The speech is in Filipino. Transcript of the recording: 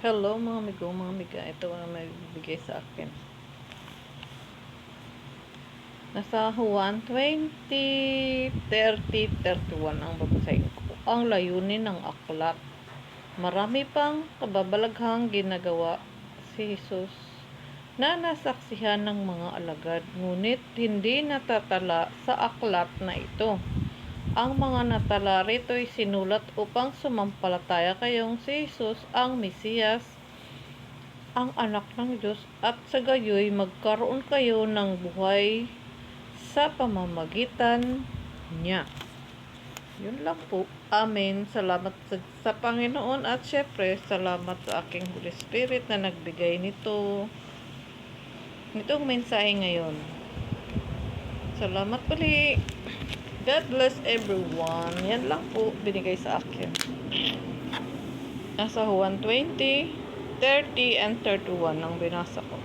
Hello mga amigo, mga amiga. Ito ang may bibigay sa akin. Nasa Juan 20, 30, 31 ang babasahin ko. Ang layunin ng aklat. Marami pang kababalaghang ginagawa si Jesus na nasaksihan ng mga alagad, ngunit hindi natatala sa aklat na ito. Ang mga natala rito ay sinulat upang sumampalataya kayong si Jesus ang Mesiyas, ang anak ng Diyos, at sa gayoy magkaroon kayo ng buhay sa pamamagitan niya. Yun lang po. Amen. Salamat sa Panginoon at syempre salamat sa aking Holy Spirit na nagbigay nitong mensahe ngayon. Salamat uli. God bless everyone. Yan lang po binigay sa akin. Nasa Juan 20, 30 and 31 ang binasa ko.